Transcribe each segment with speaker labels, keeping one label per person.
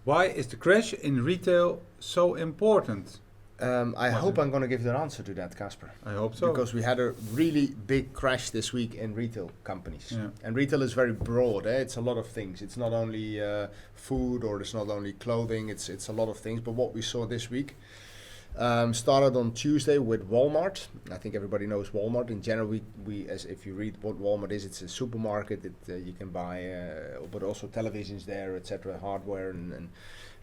Speaker 1: Why is the crash in retail so important?
Speaker 2: I hope I'm going to give the answer to that, Casper.
Speaker 1: I hope so.
Speaker 2: Because we had a really big crash this week in retail companies.
Speaker 1: Yeah.
Speaker 2: And retail is very broad. It's a lot of things. It's not only food, or it's not only clothing. It's a lot of things. But what we saw this week started on Tuesday with Walmart. I think everybody knows Walmart. In general, we as if you read what Walmart is, it's a supermarket. You can buy, but also televisions there, etc., hardware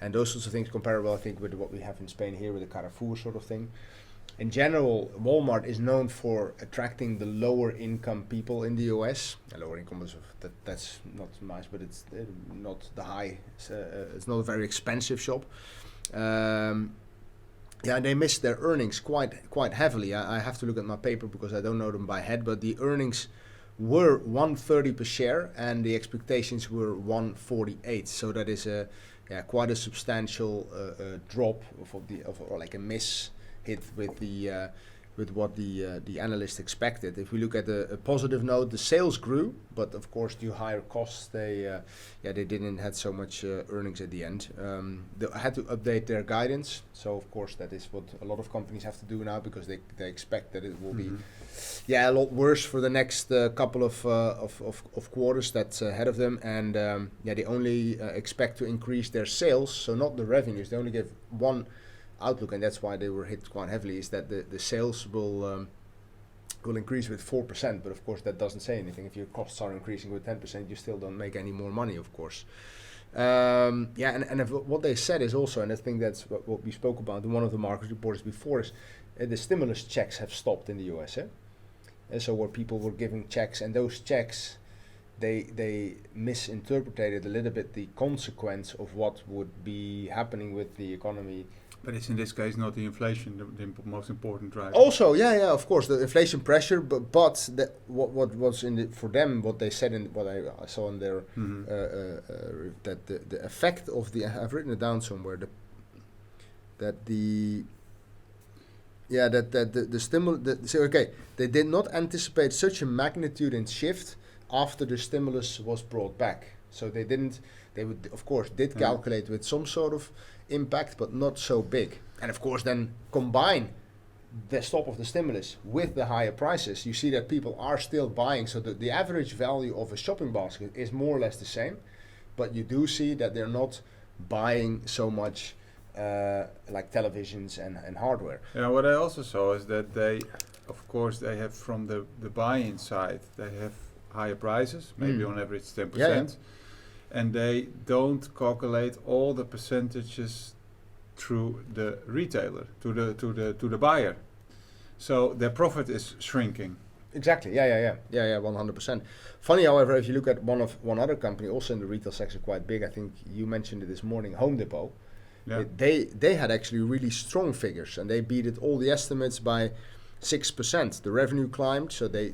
Speaker 2: and those sorts of things, comparable, I think, with what we have in Spain here with the Carrefour sort of thing. In general, Walmart is known for attracting the lower income people in the US. Lower income is that's not nice, but it's not the high. It's not a very expensive shop. They missed their earnings quite heavily. I have to look at my paper because I don't know them by head, but the earnings were 130 per share, and the expectations were 148. So that is quite a substantial drop or like a miss hit with what the analysts expected. If we look at a positive note, the sales grew, but of course due higher costs, they didn't have so much earnings at the end. They had to update their guidance, so of course that is what a lot of companies have to do now, because they expect that it will be a lot worse for the next couple of quarters that's ahead of them, and they only expect to increase their sales, so not the revenues. They only give one outlook, and that's why they were hit quite heavily, is that the sales will increase with 4%, but of course that doesn't say anything. If your costs are increasing with 10%, you still don't make any more money, of course. And what they said is also, and I think that's what we spoke about in one of the market reports before, is the stimulus checks have stopped in the US. And so where people were giving checks, and those checks, they misinterpreted a little bit the consequence of what would be happening with the economy.
Speaker 1: But it's in this case not the inflation, the most important driver.
Speaker 2: Also, of course, the inflation pressure, but what was for them, what they said in what I saw in their that the effect of the, I've written it down somewhere, the stimulus. They did not anticipate such a magnitude and shift after the stimulus was brought back. So they didn't. They would, of course, did calculate with some sort of impact, but not so big. And of course, then combine the stop of the stimulus with the higher prices, you see that people are still buying. So the average value of a shopping basket is more or less the same, but you do see that they're not buying so much like televisions and hardware.
Speaker 1: Yeah, what I also saw is that they have from the buy-in side, they have higher prices, maybe on average 10%. Yeah. And they don't calculate all the percentages through the retailer to the buyer, so their profit is shrinking.
Speaker 2: Exactly. 100%. Funny, however, if you look at one other company also in the retail sector, quite big. I think you mentioned it this morning, Home Depot. Yeah. They had actually really strong figures, and they beat all the estimates by 6%. The revenue climbed, so they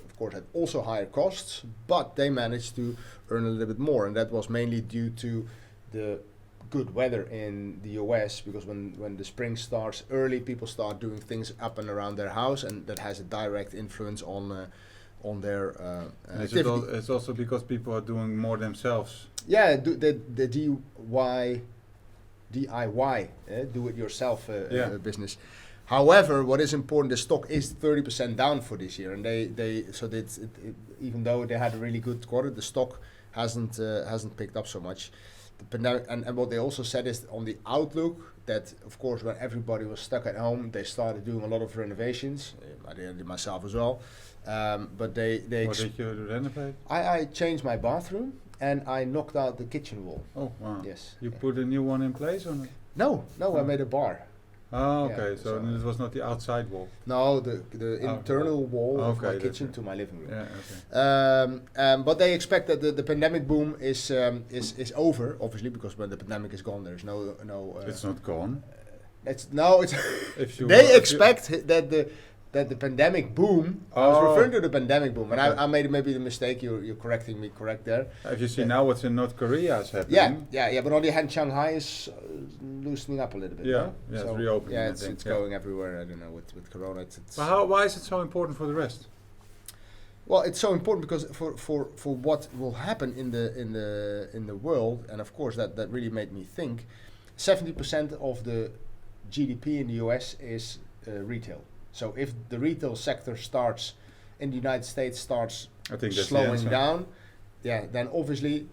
Speaker 2: of course had also higher costs, but they managed to earn a little bit more, and that was mainly due to the good weather in the US, because when the spring starts early, people start doing things up and around their house, and that has a direct influence on their activity.
Speaker 1: It's also because people are doing more themselves.
Speaker 2: Yeah, the DIY, do-it-yourself business. However, what is important, the stock is 30% down for this year, and even though they had a really good quarter, the stock hasn't picked up so much. The pandemic, and what they also said is on the outlook that, of course, when everybody was stuck at home, they started doing a lot of renovations. I did myself as well, but they.
Speaker 1: What did you renovate?
Speaker 2: I changed my bathroom and I knocked out the kitchen wall.
Speaker 1: Oh wow!
Speaker 2: Yes.
Speaker 1: You put a new one in place or not?
Speaker 2: No. I made a bar.
Speaker 1: Oh, okay. So it was not the outside wall.
Speaker 2: No, the internal wall of my kitchen to my living room.
Speaker 1: Yeah, okay.
Speaker 2: But they expect that the pandemic boom is over, obviously, because when the pandemic is gone, there's no.
Speaker 1: It's not gone.
Speaker 2: They expect that the pandemic boom. I was referring to the pandemic boom, and I made maybe the mistake. You're correcting me. Correct there.
Speaker 1: Have you seen now what's in North Korea is happening?
Speaker 2: Yeah. But on the other hand, Shanghai is loosening up a little bit.
Speaker 1: Yeah, so it's reopening.
Speaker 2: Yeah, it's going everywhere. I don't know with Corona.
Speaker 1: But why is it so important for the rest?
Speaker 2: Well, it's so important because for what will happen in the world, and of course that really made me think. 70% of the GDP in the US is retail. So if the retail sector starts in the United States starts
Speaker 1: I think that's the
Speaker 2: slowing
Speaker 1: answer.
Speaker 2: down, then obviously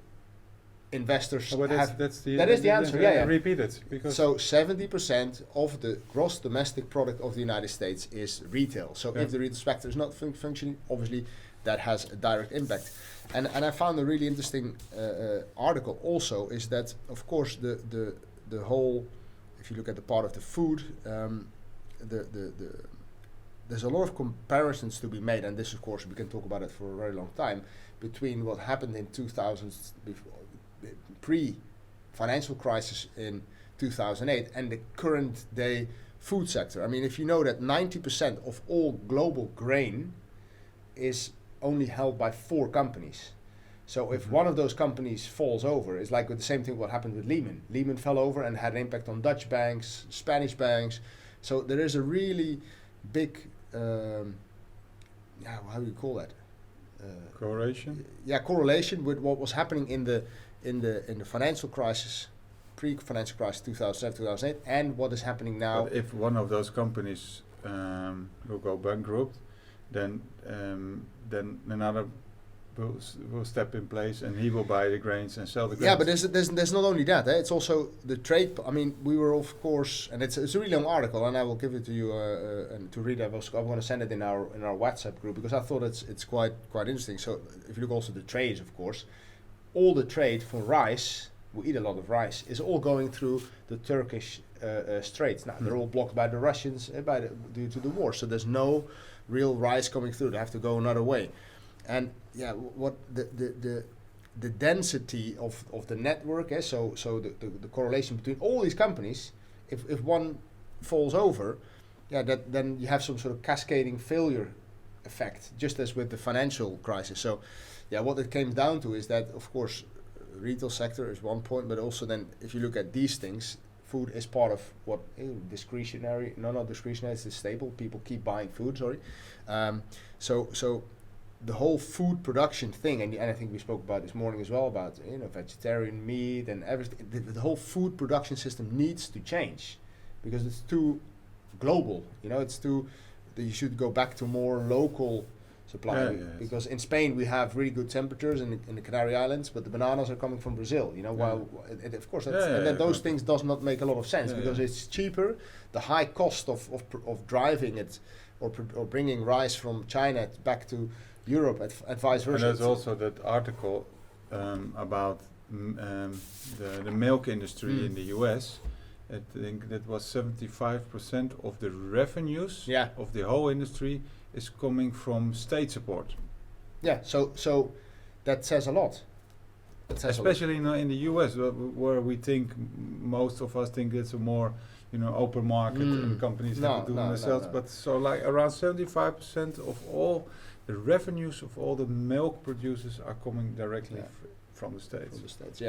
Speaker 2: investors
Speaker 1: Oh, but
Speaker 2: have.
Speaker 1: that
Speaker 2: is the answer. Yeah.
Speaker 1: Repeat it because
Speaker 2: So 70% of the gross domestic product of the United States is retail. So
Speaker 1: Yeah.
Speaker 2: if the retail sector is not functioning, obviously that has a direct impact. And I found a really interesting article also is that of course the whole, if you look at the part of the food, there's a lot of comparisons to be made, and this of course we can talk about it for a very long time, between what happened in 2000s pre-financial crisis in 2008 and the current day food sector. I mean, if you know that 90% of all global grain is only held by 4 companies. So if one of those companies falls over, it's like with the same thing what happened with Lehman. Lehman fell over and had an impact on Dutch banks, Spanish banks. So there is a really big, how do you call that?
Speaker 1: correlation.
Speaker 2: Correlation with what was happening in the financial crisis, pre-financial crisis 2007, 2008, and what is happening now.
Speaker 1: But if one of those companies will go bankrupt, then another will step in place and he will buy the grains and sell the grains.
Speaker 2: Yeah, but there's not only that. It's also the trade. I mean, we were of course, and it's a really long article, and I will give it to you and to read. I'm going to send it in our WhatsApp group because I thought it's quite interesting. So if you look also at the trades, of course, all the trade for rice, we eat a lot of rice, is all going through the Turkish straits. Now they're all blocked by the Russians due to the war. So there's no real rice coming through. They have to go another way. And what the density of the network is, so the correlation between all these companies, if one falls over, then you have some sort of cascading failure effect, just as with the financial crisis. So what it came down to is that, of course, retail sector is one point, but also then if you look at these things, food is part of what discretionary, not discretionary, it's stable. People keep buying food, so the whole food production thing, and I think we spoke about this morning as well about vegetarian meat and everything. The whole food production system needs to change because it's too global. It's too. You should go back to more local supply because in Spain we have really good temperatures in the Canary Islands, but the bananas are coming from Brazil. While of course those things does not make a lot of sense because it's cheaper. The high cost of driving it or bringing rice from China back to Europe and vice versa.
Speaker 1: And there's also that article about the milk industry in the US. I think that was 75% of the revenues of the whole industry is coming from state support.
Speaker 2: Yeah, so that says a lot.
Speaker 1: Especially in the US, where we think most of us think it's a more open market and companies have to do themselves. But so like around 75% of all the revenues of all the milk producers are coming directly from the States.
Speaker 2: From the States,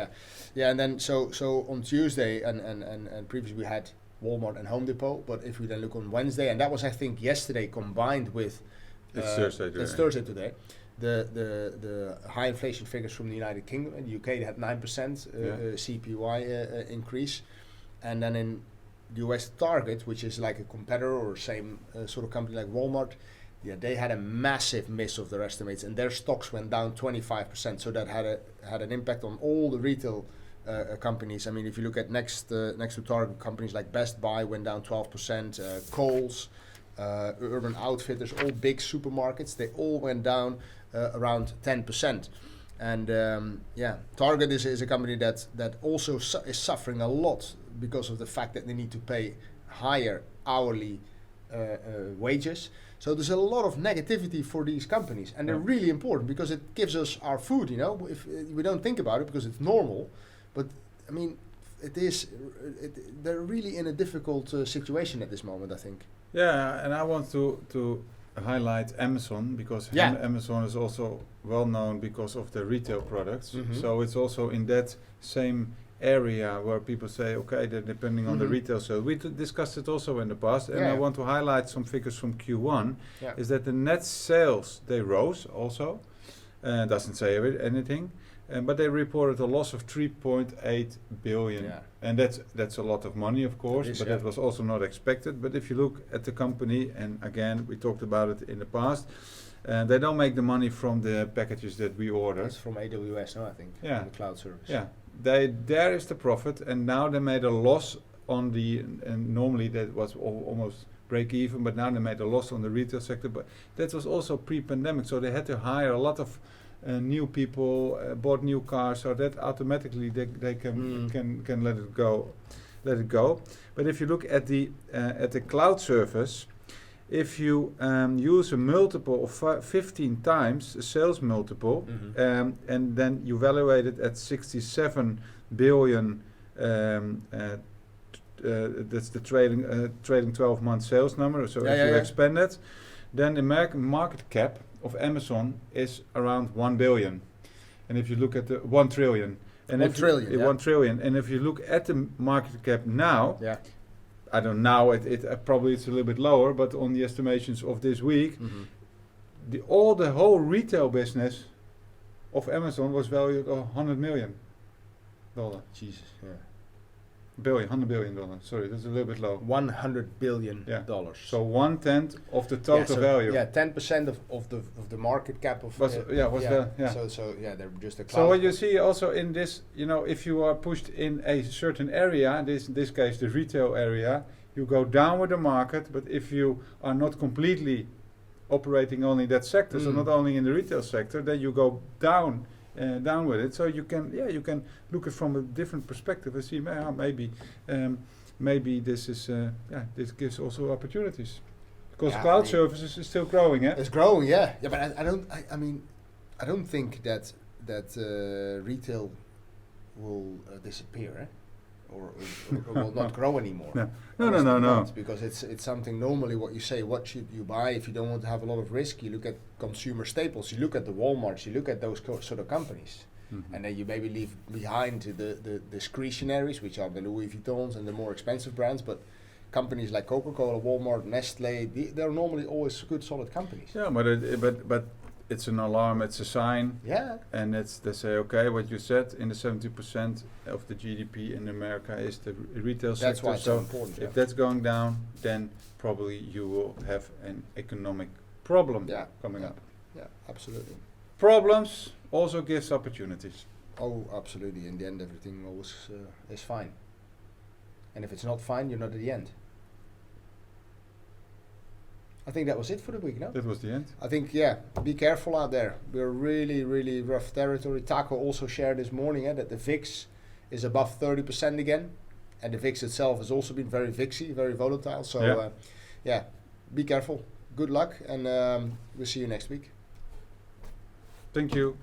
Speaker 2: and then so on Tuesday and previously we had Walmart and Home Depot, but if we then look on Wednesday, and that was I think yesterday combined with
Speaker 1: it's Thursday today.
Speaker 2: It's Thursday today. The high inflation figures from the United Kingdom and the UK, they had 9% CPI increase, and then in US Target, which is like a competitor or same sort of company like Walmart, they had a massive miss of their estimates, and their stocks went down 25%. So that had an impact on all the retail companies. I mean, if you look at next to Target, companies like Best Buy went down 12%. Kohl's, Urban Outfitters, all big supermarkets, they all went down around 10%. And Target is a company that also is suffering a lot because of the fact that they need to pay higher hourly wages. So there's a lot of negativity for these companies, and they're really important because it gives us our food. If we don't think about it because it's normal, but I mean, they're really in a difficult situation at this moment, I think.
Speaker 1: Yeah, and I want to highlight Amazon because Amazon is also well known because of the retail products. Mm-hmm. So it's also in that same area where people say, okay, they're depending on the retail sale. We discussed it also in the past, and I want to highlight some figures from Q1.
Speaker 2: Yeah.
Speaker 1: Is that the net sales, they rose also. Doesn't say anything. But they reported a loss of 3.8 billion.
Speaker 2: Yeah.
Speaker 1: And that's a lot of money, of course, but that was also not expected. But if you look at the company, and again, we talked about it in the past, they don't make the money from the packages that we order.
Speaker 2: That's from AWS, no, I think,
Speaker 1: Yeah.
Speaker 2: the cloud service.
Speaker 1: Yeah, there is the profit, and now they made a loss on the, and normally that was almost break even, but now they made a loss on the retail sector. But that was also pre-pandemic, so they had to hire a lot of new people, bought new cars, so that automatically they can let it go. But if you look at the cloud service, if you use a multiple of 15 times a sales multiple, and then you evaluate it at 67 billion, that's the trailing 12-month sales number. So if you expand it, then the market cap of Amazon is around 1 billion. And if you look at the 1 trillion. And
Speaker 2: 1 trillion, yeah.
Speaker 1: 1 trillion. And if you look at the market cap now,
Speaker 2: Yeah.
Speaker 1: I don't know, it probably it's a little bit lower, but on the estimations of this week, the whole retail business of Amazon was valued at $100 million.
Speaker 2: Jesus, yeah.
Speaker 1: $100 billion. Sorry, that's a little bit low.
Speaker 2: $100 billion.
Speaker 1: So 1/10 of the total value.
Speaker 2: Yeah, 10% of the market cap of.
Speaker 1: So
Speaker 2: they're just a cloud.
Speaker 1: So what you see also in this, if you are pushed in a certain area, in this case the retail area, you go down with the market. But if you are not completely operating only that sector, so not only in the retail sector, then you go down with it. So you can look at from a different perspective and see maybe this is this gives also opportunities, because cloud services is still growing.
Speaker 2: It's growing, yeah. But I don't think that retail will disappear, or will not grow anymore.
Speaker 1: No.
Speaker 2: Because it's something normally what you say, what should you buy if you don't want to have a lot of risk? You look at consumer staples, you look at the Walmarts, you look at those sort of companies. And then you maybe leave behind the discretionaries, which are the Louis Vuittons and the more expensive brands, but companies like Coca-Cola, Walmart, Nestle, they're normally always good, solid companies.
Speaker 1: Yeah, but it's an alarm, it's a sign.
Speaker 2: Yeah.
Speaker 1: And they say, okay, what you said, in the 70% of the GDP in America is the retail sector.
Speaker 2: That's why it's so important.
Speaker 1: If that's going down, then probably you will have an economic problem coming up.
Speaker 2: Yeah, absolutely.
Speaker 1: Problems also gives opportunities.
Speaker 2: Oh, absolutely. In the end, everything always is fine. And if it's not fine, you're not at the end. I think that was it for the week, no?
Speaker 1: That was the end.
Speaker 2: I think, be careful out there. We're really, really rough territory. Taco also shared this morning that the VIX is above 30% again. And the VIX itself has also been very VIXy, very volatile. So, be careful. Good luck, and we'll see you next week.
Speaker 1: Thank you.